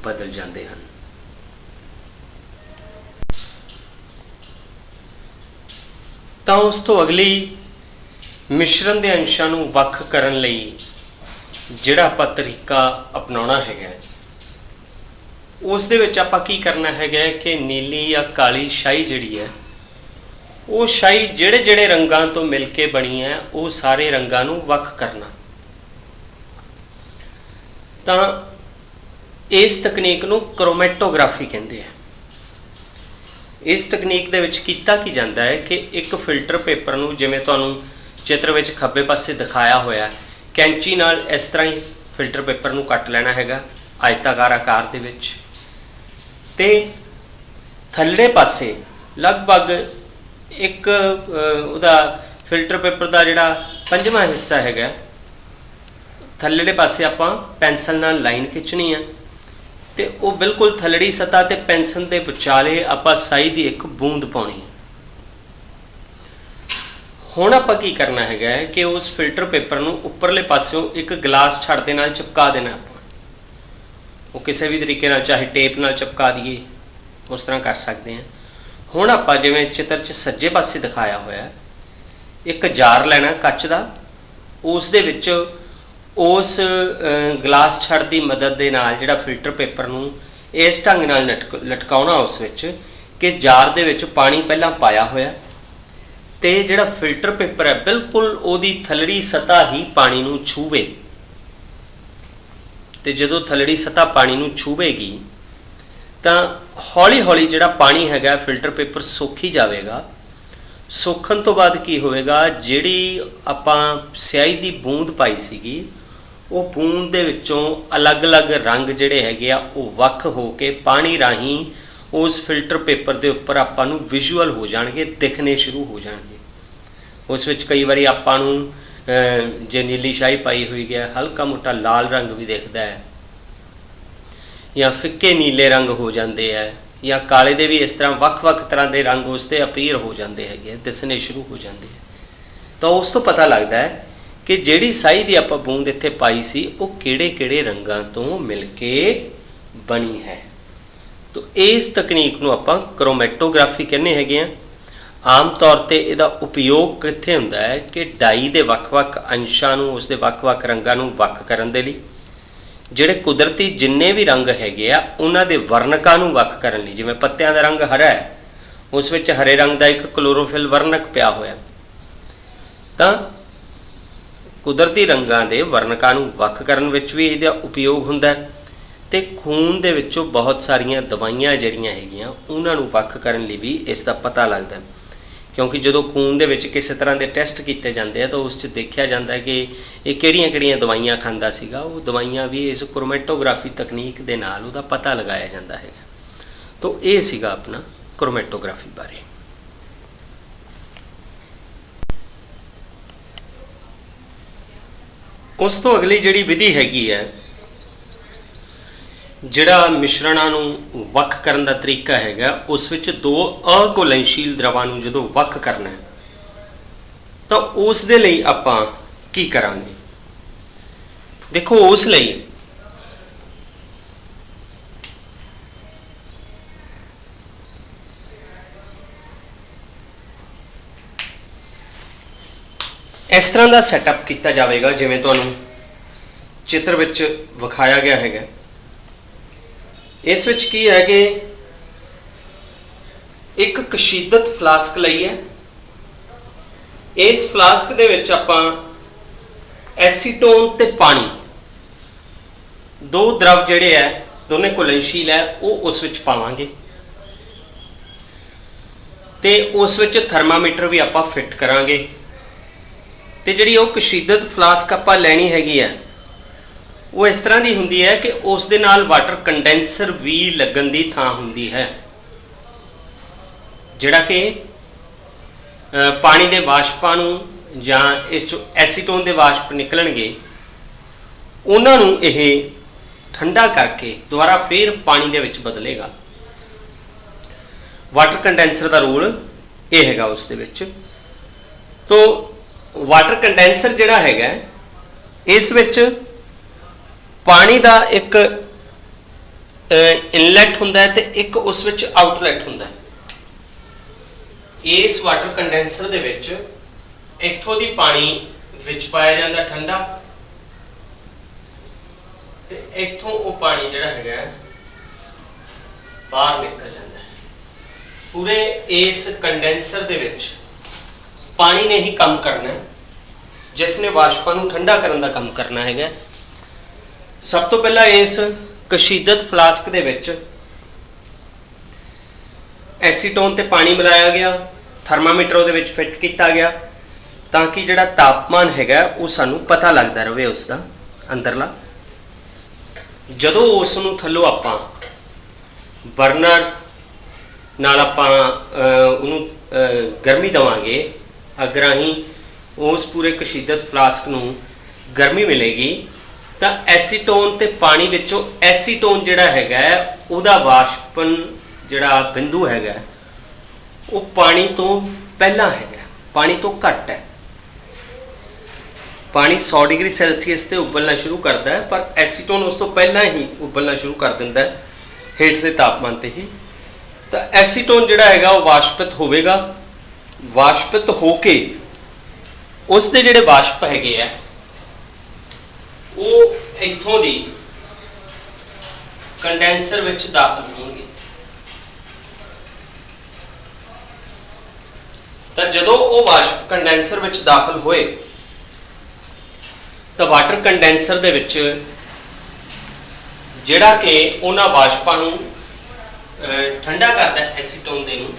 बदल जाते हैं। तो उस तो अगली मिश्रण के अंशां नूं वख करन लई जिहड़ा आपां तरीका अपनाउणा हैगा उस दे विच आपां की करना हैगा कि नीली या काली शाही जिहड़ी है वो शाही जिहड़े जिहड़े रंगां तो मिल के बनी है वो सारे रंगां नूं वख करना। तो इस तकनीक नूं क्रोमैटोग्राफी कहंदे हैं। इस तकनीक दे विच कीता की जाता है कि एक फिल्टर पेपर नूं जिवें तुहानूं चित्र विच खब्बे पासे दिखाया होया कैंची नाल इस तरह ही फिल्टर पेपर नूं कट लेना हैगा आयताकार आकार दे विच ते थल्ले पासे लगभग एक उहदा फिल्टर पेपर का जिहड़ा पंजवां हिस्सा हैगा थल्ले पासे आपां पेंसिल नाल लाइन खिंचनी है तो वो बिल्कुल थल्लड़ी सतह ते पेंसिल के विचाले आपां स्याही की एक बूंद पाउणी है। हुण आपां की करना हैगा कि उस फिल्टर पेपर नूं उपरले पासों एक गिलास छड़ दे नाल चिपका देना। आपां वो किसी भी तरीके नाल चाहे टेप नाल चिपका दीए उस तरह कर सकते हैं। हुण आपां जिवें चित्र च सज्जे पासे दिखाया होया एक जार लेना कच का उस दे विच उस गिलास छड़ की मदद के नाल जिहड़ा फिल्टर पेपर नूं इस ढंग नाल लटकाउणा उस विच कि जार दे विच पानी पहलां पाया होया ते जिहड़ा फिल्टर पेपर है बिल्कुल उहदी थल्लड़ी सतह ही पानी नूं छूवे ते जदों थल्लड़ी सतह पानी नूं छूवेगी तां हौली हौली जिहड़ा पानी हैगा फिल्टर पेपर सुक्की जाएगा। सुखन तो बाद की होएगा जिहड़ी आपां स्याही दी बूंद पाई सीगी वो बूंद दे विचों अलग अलग रंग जिहड़े हैगे आ वो वख हो के पानी राही उस फिल्टर पेपर के उपर आपां नूं विजुअल हो जाणगे दिखने शुरू हो जाणगे। उस विच कई बारी आपां नूं जे नीली शाही पाई हुई है हल्का मोटा लाल रंग भी दिखता है या फिक्के नीले रंग हो जाते हैं या काले दे भी इस तरह वख-वख तरह के रंग उसते अपीयर हो जाते हैं दिसने शुरू हो जाते हैं। तो उस तो पता लगता है कि जिहड़ी स्याही दी आपां बूंद इत्थे पाई सी वो किहड़े-किहड़े रंगां तो मिल के बनी है। तो इस तकनीक नूं आपां क्रोमैटोग्राफी कहने हैगे आ। आम तौर पर इसका उपयोग कित्थे हुंदा है कि डाई दे वख-वख अंशां नूं उसदे वख-वख रंगां नूं वख करन दे लई जिहड़े कुदरती जिन्ने भी रंग हैगे आ उन्हां दे वर्णकां नूं वख करन लई जिवें पत्तियां दा रंग हरा है उस विच हरे रंग दा एक क्लोरोफिल वर्णक पिया होया तां कुदरती रंगां दे वर्णकां नूं वख करन विच भी इहदा उपयोग हुंदा है। ते खून दे विचों बहुत सारियां दवाइयां जिहड़ियां हैगियां उन्हां नूं वख करन लई भी इसदा पता लगदा है क्योंकि जदों खून दे विच किसी तरह के टैसट किए जाते हैं तो उस देखा जाता है कि ये किहड़ियां-किहड़ियां दवाइयां खांदा सीगा वो दवाइयां भी इस क्रोमैटोग्राफी तकनीक दे नाल उहदा पता लगाया जाता है। तो ये सीगा अपना क्रोमैटोग्राफी बारे। उस तो अगली जिहड़ी विधि हैगी है जिहड़ा मिश्रणां नूं वख करन दा तरीका हैगा उस विच दो अघुलनशील द्रवां नूं जदों वख करना है तो उस दे लई आपां की करांगे। देखो उस लई इस तरह का सैटअप किया जाएगा जिवें तुहानूं चित्र विच विखाया गया हैगा। इस विच की है कि एक कशीदत फ्लास्क लई है। इस फ्लास्क दे विच आपां एसीटोन ते पानी दो द्रव जिहड़े है दोने घुलनशील है वो उस विच पावांगे ते उस विच थर्मामीटर भी आपां फिट करांगे ते जिहड़ी वो कशीदत फ्लास्क आपां लैनी हैगी है वो इस तरह की हुंदी है कि उस दे नाल वाटर कंडेंसर भी लगन की थां हुंदी है जिहड़ा कि पानी के वाष्पां नूं जां इस चों एसीटोन के वाष्प निकलणगे उन्हां नूं इह ठंडा करके दोबारा फिर पानी दे विच बदलेगा। वाटर कंडेंसर का रोल यह हैगा उस दे विच। तो वाटर कंडेंसर जिहड़ा हैगा इस विच पानी का एक ਇਨਲੈਟ ਹੁੰਦਾ ਹੈ ਤੇ ਇੱਕ ਉਸ ਵਿੱਚ ਆਊਟਲੈਟ ਹੁੰਦਾ ਹੈ। ਇਸ ਵਾਟਰ ਕੰਡੈਂਸਰ ਦੇ ਵਿੱਚ ਇੱਥੋਂ ਦੀ ਪਾਣੀ ਵਿੱਚ ਪਾਇਆ ਜਾਂਦਾ ਠੰਡਾ ਤੇ ਇੱਥੋਂ ਉਹ ਪਾਣੀ ਜਿਹੜਾ ਹੈਗਾ ਬਾਹਰ ਨਿਕਲ ਜਾਂਦਾ ਹੈ। ਪੂਰੇ ਇਸ ਕੰਡੈਂਸਰ ਦੇ ਵਿੱਚ ਪਾਣੀ ਨੇ ਹੀ ਕੰਮ ਕਰਨਾ ਹੈ, ਜਿਸ ਨੇ ਵਾਸ਼ਪਾਂ ਨੂੰ ਠੰਡਾ ਕਰਨ ਦਾ ਕੰਮ ਕਰਨਾ ਹੈਗਾ। ਸਭ ਤੋਂ ਪਹਿਲਾਂ ਇਸ ਕਸ਼ੀਦਤ ਫਲਾਸਕ ਦੇ ਵਿੱਚ ਐਸੀਟੋਨ ਤੇ ਪਾਣੀ ਮਿਲਾਇਆ ਗਿਆ, ਥਰਮਾਮੀਟਰ ਉਹਦੇ ਵਿੱਚ ਫਿੱਟ ਕੀਤਾ ਗਿਆ ਤਾਂ ਕਿ ਜਿਹੜਾ ਤਾਪਮਾਨ ਹੈਗਾ ਉਹ ਸਾਨੂੰ ਪਤਾ ਲੱਗਦਾ ਰਹੇ ਉਸ ਦਾ ਅੰਦਰਲਾ। ਜਦੋਂ ਉਸ ਨੂੰ ਥੱਲੋਂ ਆਪਾਂ ਬਰਨਰ ਨਾਲ ਆਪਾਂ ਉਹਨੂੰ ਗਰਮੀ ਦੇਵਾਂਗੇ, ਅੱਗ ਰਾਹੀਂ ਉਸ ਪੂਰੇ ਕਸ਼ੀਦਤ ਫਲਾਸਕ ਨੂੰ ਗਰਮੀ ਮਿਲੇਗੀ ਤਾਂ ਐਸੀਟੋਨ ਤੇ ਪਾਣੀ ਵਿੱਚੋਂ ਐਸੀਟੋਨ ਜਿਹੜਾ ਹੈਗਾ ਉਹਦਾ ਵਾਸ਼ਪਨ ਜਿਹੜਾ ਬਿੰਦੂ ਹੈਗਾ ਉਹ ਪਾਣੀ ਤੋਂ ਪਹਿਲਾਂ ਹੈਗਾ, ਪਾਣੀ ਤੋਂ ਘੱਟ ਹੈ। ਪਾਣੀ 100 ਡਿਗਰੀ ਸੈਲਸੀਅਸ ਤੇ ਉਬਲਣਾ ਸ਼ੁਰੂ ਕਰਦਾ ਹੈ, ਪਰ ਐਸੀਟੋਨ ਉਸ ਤੋਂ ਪਹਿਲਾਂ ਹੀ ਉਬਲਣਾ ਸ਼ੁਰੂ ਕਰ ਦਿੰਦਾ ਹੈ ਹੇਠਲੇ ਤਾਪਮਾਨ ਤੇ ਹੀ। ਤਾਂ ਐਸੀਟੋਨ ਜਿਹੜਾ ਹੈਗਾ ਉਹ ਵਾਸ਼ਪਿਤ ਹੋਵੇਗਾ। ਵਾਸ਼ਪਿਤ ਹੋ ਕੇ ਉਸ ਦੇ ਜਿਹੜੇ ਵਾਸ਼ਪ ਹੈਗੇ ਆ ਉਹ ਇੱਥੋਂ ਦੀ ਕੰਡੈਂਸਰ ਵਿੱਚ ਦਾਖਲ ਹੋਣਗੇ। ਤਾਂ ਜਦੋਂ ਉਹ ਵਾਸ਼ਪ ਕੰਡੈਂਸਰ ਵਿੱਚ ਦਾਖਲ ਹੋਏ ਤਾਂ ਵਾਟਰ ਕੰਡੈਂਸਰ ਦੇ ਵਿੱਚ ਜਿਹੜਾ ਕਿ ਉਹਨਾਂ ਵਾਸ਼ਪਾਂ ਨੂੰ ਠੰਡਾ ਕਰਦਾ ਐਸੀਟੋਨ ਦੇ ਨੂੰ,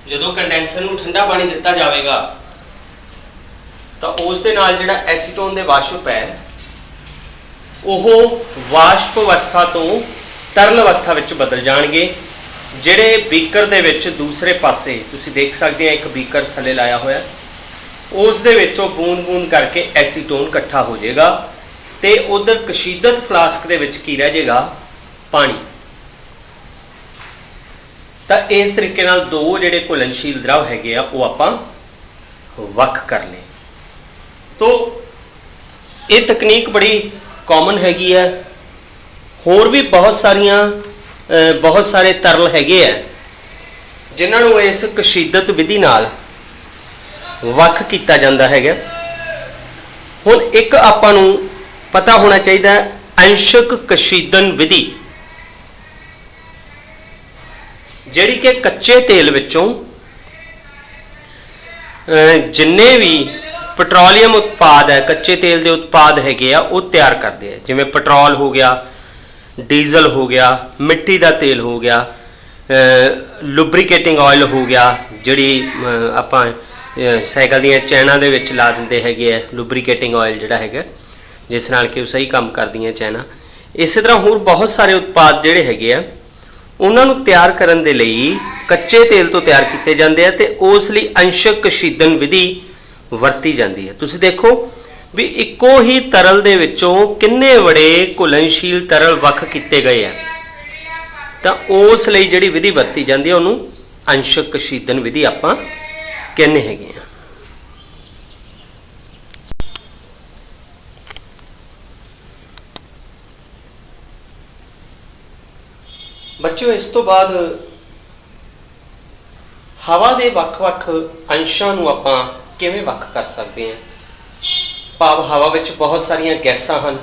ਜਦੋਂ ਕੰਡੈਂਸਰ ਨੂੰ ਠੰਡਾ ਪਾਣੀ ਦਿੱਤਾ ਜਾਵੇਗਾ ਤਾਂ ਉਸ ਦੇ ਨਾਲ ਜਿਹੜਾ ਐਸੀਟੋਨ ਦੇ ਵਾਸ਼ਪ ਹੈ ਉਹ ਵਾਸ਼ਪ ਅਵਸਥਾ ਤੋਂ ਤਰਲ ਅਵਸਥਾ ਵਿੱਚ ਬਦਲ ਜਾਣਗੇ। ਜਿਹੜੇ ਬੀਕਰ ਦੇ ਵਿੱਚ ਦੂਸਰੇ ਪਾਸੇ ਤੁਸੀਂ ਦੇਖ ਸਕਦੇ ਆ ਇੱਕ ਬੀਕਰ ਥੱਲੇ ਲਾਇਆ ਹੋਇਆ, ਉਸ ਦੇ ਵਿੱਚੋਂ ਬੂੰਦ-ਬੂੰਦ ਕਰਕੇ ਐਸੀਟੋਨ ਇਕੱਠਾ ਹੋ ਜਾਏਗਾ ਤੇ ਉਧਰ ਕਸ਼ੀਦਤ ਫਲਾਸਕ ਦੇ ਵਿੱਚ ਕੀ ਰਹਿ ਜਾਏਗਾ? ਪਾਣੀ। ਤਾਂ ਇਸ ਤਰੀਕੇ ਨਾਲ ਦੋ ਜਿਹੜੇ ਘੁਲਣਸ਼ੀਲ ਦਰਵ ਹੈਗੇ ਆ ਉਹ ਆਪਾਂ ਵੱਖ ਕਰ ਲਏ। ਤੋ ਇਹ ਤਕਨੀਕ ਬੜੀ ਕਾਮਨ ਹੈਗੀ ਹੈ। ਹੋਰ ਵੀ ਬਹੁਤ ਸਾਰੇ ਤਰਲ ਹੈਗੇ ਆ ਜਿਨ੍ਹਾਂ ਨੂੰ ਇਸ ਕਸ਼ੀਦਤ ਵਿਧੀ ਨਾਲ ਵੱਖ ਕੀਤਾ ਜਾਂਦਾ ਹੈਗਾ। ਹੁਣ ਇੱਕ ਆਪਾਂ ਨੂੰ ਪਤਾ ਹੋਣਾ ਚਾਹੀਦਾ ਅੰਸ਼ਕ ਕਸ਼ੀਦਨ ਵਿਧੀ, ਜਿਹੜੀ ਕਿ ਕੱਚੇ ਤੇਲ ਵਿੱਚੋਂ ਜਿੰਨੇ ਵੀ ਪੈਟਰੋਲੀਅਮ ਉਤਪਾਦ ਹੈ, ਕੱਚੇ ਤੇਲ ਦੇ ਉਤਪਾਦ ਹੈਗੇ ਆ ਉਹ ਤਿਆਰ ਕਰਦੇ ਆ। ਜਿਵੇਂ ਪੈਟਰੋਲ ਹੋ ਗਿਆ, ਡੀਜ਼ਲ ਹੋ ਗਿਆ, ਮਿੱਟੀ ਦਾ ਤੇਲ ਹੋ ਗਿਆ, ਲੁਬਰੀਕੇਟਿੰਗ ਆਇਲ ਹੋ ਗਿਆ, ਜਿਹੜੀ ਆਪਾਂ ਸਾਈਕਲ ਦੀਆਂ ਚੈਨਾਂ ਦੇ ਵਿੱਚ ਲਾ ਦਿੰਦੇ ਹੈਗੇ ਆ, ਲੁਬਰੀਕੇਟਿੰਗ ਆਇਲ ਜਿਹੜਾ ਹੈਗਾ ਜਿਸ ਨਾਲ ਕਿ ਉਹ ਸਹੀ ਕੰਮ ਕਰਦੀਆਂ ਚੈਨਾਂ। ਇਸੇ ਤਰ੍ਹਾਂ ਹੋਰ ਬਹੁਤ ਸਾਰੇ ਉਤਪਾਦ ਜਿਹੜੇ ਹੈਗੇ ਆ ਉਹਨਾਂ ਨੂੰ ਤਿਆਰ ਕਰਨ ਦੇ ਲਈ ਕੱਚੇ ਤੇਲ ਤੋਂ ਤਿਆਰ ਕੀਤੇ ਜਾਂਦੇ ਆ ਤੇ ਉਸ ਲਈ ਅੰਸ਼ਕ ਕਸ਼ੀਦਨ ਵਿਧੀ ਵਰਤੀ ਜਾਂਦੀ ਹੈ। ਤੁਸੀਂ ਦੇਖੋ ਵੀ ਇੱਕੋ ਹੀ ਤਰਲ ਦੇ ਵਿੱਚੋਂ ਕਿੰਨੇ ਬੜੇ ਘੁਲਣਸ਼ੀਲ ਤਰਲ ਵੱਖ ਕੀਤੇ ਗਏ ਆ, ਤਾਂ ਉਸ ਲਈ ਜਿਹੜੀ ਵਿਧੀ ਵਰਤੀ ਜਾਂਦੀ ਹੈ ਉਹਨੂੰ ਅੰਸ਼ਕ ਕਸ਼ੀਦਨ ਵਿਧੀ ਆਪਾਂ ਕਹਿੰਦੇ ਹੈਗੇ ਆ। ਬੱਚਿਓ, ਇਸ ਤੋਂ ਬਾਅਦ ਹਵਾ ਦੇ ਵੱਖ-ਵੱਖ ਅੰਸ਼ਾਂ ਨੂੰ ਆਪਾਂ ਕਿਵੇਂ ਵੱਖ ਕਰ ਸਕਦੇ ਹਾਂ? ਭਾਵ ਹਵਾ ਵਿੱਚ ਬਹੁਤ ਸਾਰੀਆਂ ਗੈਸਾਂ ਹਨ,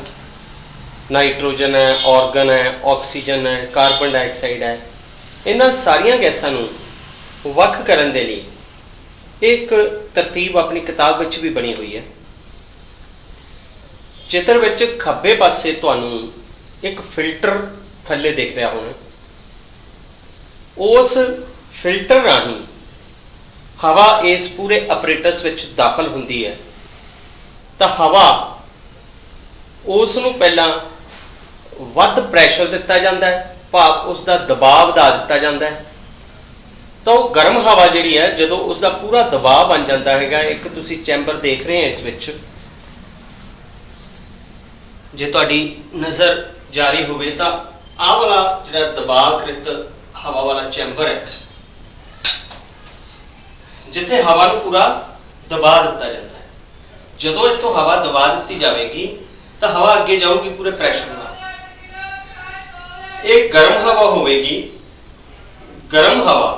ਨਾਈਟ੍ਰੋਜਨ ਹੈ, ਆਰਗਨ ਹੈ, ਆਕਸੀਜਨ ਹੈ, ਕਾਰਬਨ ਡਾਈਆਕਸਾਈਡ ਹੈ। ਇਹਨਾਂ ਸਾਰੀਆਂ ਗੈਸਾਂ ਨੂੰ ਵੱਖ ਕਰਨ ਦੇ ਲਈ ਇੱਕ ਤਰਤੀਬ ਆਪਣੀ ਕਿਤਾਬ ਵਿੱਚ ਵੀ ਬਣੀ ਹੋਈ ਹੈ। ਚਿੱਤਰ ਵਿੱਚ ਖੱਬੇ ਪਾਸੇ ਤੁਹਾਨੂੰ ਇੱਕ ਫਿਲਟਰ ਥੱਲੇ ਦਿਖ ਰਿਹਾ ਹੋਣਾ। ਉਸ ਫਿਲਟਰ ਰਾਹੀਂ ਹਵਾ ਇਸ ਪੂਰੇ ਆਪਰੇਟਸ ਵਿੱਚ ਦਾਖਲ ਹੁੰਦੀ ਹੈ ਤਾਂ ਹਵਾ ਉਸ ਨੂੰ ਪਹਿਲਾਂ ਵੱਧ ਪ੍ਰੈਸ਼ਰ ਦਿੱਤਾ ਜਾਂਦਾ ਹੈ, ਭਾਵ ਉਸ ਦਾ ਦਬਾਅ ਵਧਾ ਦਿੱਤਾ ਜਾਂਦਾ ਹੈ। ਤਾਂ ਉਹ ਗਰਮ ਹਵਾ ਜਿਹੜੀ ਹੈ ਜਦੋਂ ਉਸ ਦਾ ਪੂਰਾ ਦਬਾਅ ਬਣ ਜਾਂਦਾ ਹੈਗਾ, ਇੱਕ ਤੁਸੀਂ ਚੈਂਬਰ ਦੇਖ ਰਹੇ ਹੋ ਇਸ ਵਿੱਚ, ਜੇ ਤੁਹਾਡੀ ਨਜ਼ਰ ਜਾਰੀ ਹੋਵੇ ਤਾਂ ਆਹ ਵਾਲਾ ਜਿਹੜਾ ਦਬਾਅਕ੍ਰਿਤ ਹਵਾ ਵਾਲਾ ਚੈਂਬਰ ਹੈ ਜਿੱਥੇ ਹਵਾ ਨੂੰ ਪੂਰਾ ਦਬਾ ਦਿੱਤਾ ਜਾਂਦਾ ਹੈ। ਜਦੋਂ ਇੱਥੋਂ ਹਵਾ ਦਬਾ ਦਿੱਤੀ ਜਾਵੇਗੀ ਤਾਂ ਹਵਾ ਅੱਗੇ ਜਾਊਗੀ ਪੂਰੇ ਪ੍ਰੈਸ਼ਰ ਨਾਲ। ਇਹ ਗਰਮ ਹਵਾ ਹੋਵੇਗੀ। ਗਰਮ ਹਵਾ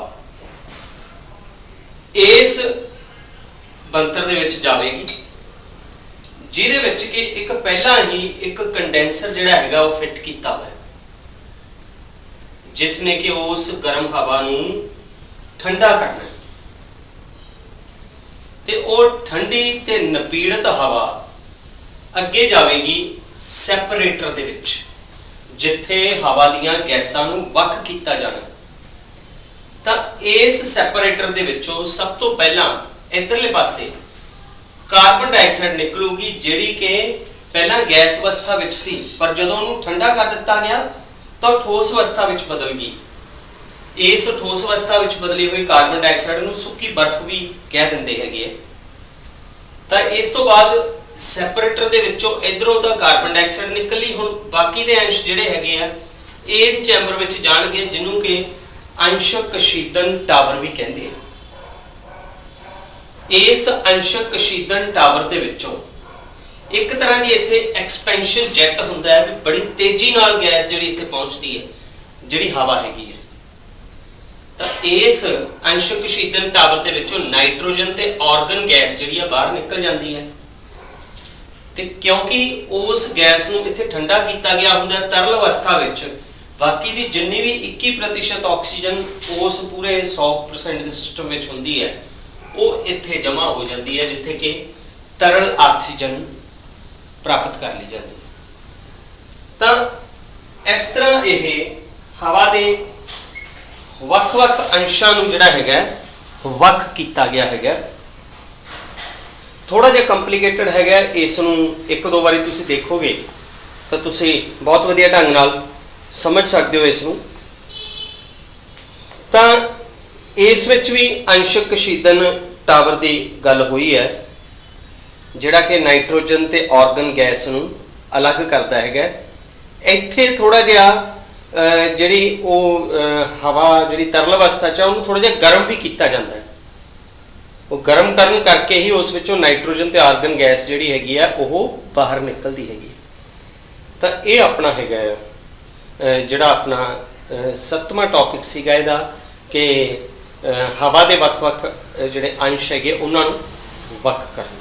ਇਸ ਬੰਤਰ ਦੇ ਵਿੱਚ ਜਾਵੇਗੀ, ਜਿਹਦੇ ਵਿੱਚ ਕਿ ਇੱਕ ਪਹਿਲਾਂ ਹੀ ਇੱਕ ਕੰਡੈਂਸਰ ਜਿਹੜਾ ਹੈਗਾ ਉਹ ਫਿੱਟ ਕੀਤਾ ਹੋਇਆ, ਜਿਸ ਨੇ ਕਿ ਉਸ ਗਰਮ ਹਵਾ ਨੂੰ ਠੰਡਾ ਕਰਨਾ ਹੈ। ਤੇ ਉਹ ਠੰਡੀ ਤੇ ਨਪੀੜਤ ਹਵਾ ਅੱਗੇ ਜਾਵੇਗੀ ਸੈਪਰੇਟਰ ਦੇ ਵਿੱਚ, ਜਿੱਥੇ ਹਵਾ ਦੀਆਂ ਗੈਸਾਂ ਨੂੰ ਵੱਖ ਕੀਤਾ ਜਾਣਾ। ਤਾਂ ਇਸ ਸੈਪਰੇਟਰ ਦੇ ਵਿੱਚੋਂ ਸਭ ਤੋਂ ਪਹਿਲਾਂ ਇਧਰਲੇ ਪਾਸੇ ਕਾਰਬਨ ਡਾਈਆਕਸਾਈਡ ਨਿਕਲੂਗੀ, ਜਿਹੜੀ ਕਿ ਪਹਿਲਾਂ ਗੈਸ ਅਵਸਥਾ ਵਿੱਚ ਸੀ, ਪਰ ਜਦੋਂ ਉਹਨੂੰ ਠੰਡਾ ਕਰ ਦਿੱਤਾ ਗਿਆ ਤਾਂ ਠੋਸ ਅਵਸਥਾ ਵਿੱਚ ਬਦਲ ਗਈ। ਇਸ ਠੋਸ ਅਵਸਥਾ ਵਿੱਚ ਬਦਲੀ ਹੋਈ ਕਾਰਬਨ ਡਾਈਆਕਸਾਈਡ ਨੂੰ ਸੁੱਕੀ ਬਰਫ਼ ਵੀ ਕਹਿ ਦਿੰਦੇ ਹੈਗੇ ਆ। ਤਾਂ ਇਸ ਤੋਂ ਬਾਅਦ ਸੈਪਰੇਟਰ ਦੇ ਵਿੱਚੋਂ ਇਧਰੋਂ ਤਾਂ ਕਾਰਬਨ ਡਾਈਆਕਸਾਈਡ ਨਿਕਲੀ, ਹੁਣ ਬਾਕੀ ਦੇ ਅੰਸ਼ ਜਿਹੜੇ ਹੈਗੇ ਆ ਇਸ ਚੈਂਬਰ ਵਿੱਚ ਜਾਣਗੇ, ਜਿਹਨੂੰ ਕਿ ਅੰਸ਼ਕ ਕਸ਼ੀਦਨ ਟਾਵਰ ਵੀ ਕਹਿੰਦੇ ਆ। ਇਸ ਅੰਸ਼ਕ ਕਸ਼ੀਦਨ ਟਾਵਰ ਦੇ ਵਿੱਚੋਂ ਇੱਕ ਤਰ੍ਹਾਂ ਦੀ ਇੱਥੇ ਐਕਸਪੈਂਸ਼ਨ ਜੈਟ ਹੁੰਦਾ ਹੈ, ਵੀ ਬੜੀ ਤੇਜ਼ੀ ਨਾਲ ਗੈਸ ਜਿਹੜੀ ਇੱਥੇ ਪਹੁੰਚਦੀ ਹੈ, ਜਿਹੜੀ ਹਵਾ ਹੈਗੀ ਹੈ। ਤਾਂ ਇਸ ਅੰਸ਼ਕ ਕਸ਼ੀਦਨ ਟਾਵਰ ਦੇ ਵਿੱਚੋਂ ਨਾਈਟ੍ਰੋਜਨ ਤੇ ਆਰਗਨ ਗੈਸ ਜਿਹੜੀ ਆ ਬਾਹਰ ਨਿਕਲ ਜਾਂਦੀ ਹੈ। ਤੇ ਕਿਉਂਕਿ ਉਸ ਗੈਸ ਨੂੰ ਇੱਥੇ ਠੰਡਾ ਕੀਤਾ ਗਿਆ ਹੁੰਦਾ ਤਰਲ ਅਵਸਥਾ ਵਿੱਚ, ਬਾਕੀ ਦੀ ਜਿੰਨੀ ਵੀ 21% ਆਕਸੀਜਨ ਉਸ ਪੂਰੇ 100% ਦੇ ਸਿਸਟਮ ਵਿੱਚ ਹੁੰਦੀ ਹੈ, ਉਹ ਇੱਥੇ ਜਮ੍ਹਾਂ ਹੋ ਜਾਂਦੀ ਹੈ, ਜਿੱਥੇ ਕਿ ਤਰਲ ਆਕਸੀਜਨ ਪ੍ਰਾਪਤ ਕਰ ਲਈ ਜਾਂਦੀ ਹੈ। ਤਾਂ ਇਸ ਤਰ੍ਹਾਂ ਇਹ ਹਵਾ ਦੇ ਵੱਖ-ਵੱਖ ਅੰਸ਼ਾਂ ਨੂੰ ਜਿਹੜਾ ਹੈਗਾ ਵੱਖ ਕੀਤਾ ਗਿਆ ਹੈਗਾ। ਥੋੜਾ ਜਿਹਾ ਕੰਪਲਿਕੇਟਡ ਹੈਗਾ, ਇਸ ਨੂੰ ਇੱਕ ਦੋ ਵਾਰੀ ਤੁਸੀਂ ਦੇਖੋਗੇ ਤਾਂ ਤੁਸੀਂ ਬਹੁਤ ਵਧੀਆ ਢੰਗ ਨਾਲ ਸਮਝ ਸਕਦੇ ਹੋ ਇਸ ਨੂੰ। ਤਾਂ ਇਸ ਵਿੱਚ ਵੀ ਅੰਸ਼ਕ ਕਸ਼ੀਦਨ ਟਾਵਰ ਦੀ ਗੱਲ ਹੋਈ ਹੈ, ਜਿਹੜਾ ਕਿ ਨਾਈਟ੍ਰੋਜਨ ਤੇ ਆਰਗਨ ਗੈਸ ਨੂੰ ਅਲੱਗ ਕਰਦਾ ਹੈਗਾ। ਇੱਥੇ ਥੋੜਾ ਜਿਹਾ ਜਿਹੜੀ ਉਹ ਹਵਾ ਜਿਹੜੀ ਤਰਲ ਅਵਸਥਾ 'ਚ ਆ ਉਹਨੂੰ ਥੋੜਾ ਜਿਹਾ ਗਰਮ ਵੀ ਕੀਤਾ ਜਾਂਦਾ ਹੈ। ਉਹ ਗਰਮ ਕਰਨ ਕਰਕੇ ਹੀ ਉਸ ਵਿੱਚੋਂ ਨਾਈਟ੍ਰੋਜਨ ਤੇ ਆਰਗਨ ਗੈਸ ਜਿਹੜੀ ਹੈਗੀ ਆ ਉਹ ਬਾਹਰ ਨਿਕਲਦੀ ਹੈਗੀ। ਤਾਂ ਇਹ ਆਪਣਾ ਹੈਗਾ ਜਿਹੜਾ ਆਪਣਾ 7ਵਾਂ ਟੌਪਿਕ ਸੀਗਾ ਇਹਦਾ, ਕਿ ਹਵਾ ਦੇ ਵੱਖ-ਵੱਖ ਜਿਹੜੇ ਅੰਸ਼ ਹੈਗੇ ਉਹਨਾਂ ਨੂੰ ਵੱਖ ਕਰਨਾ।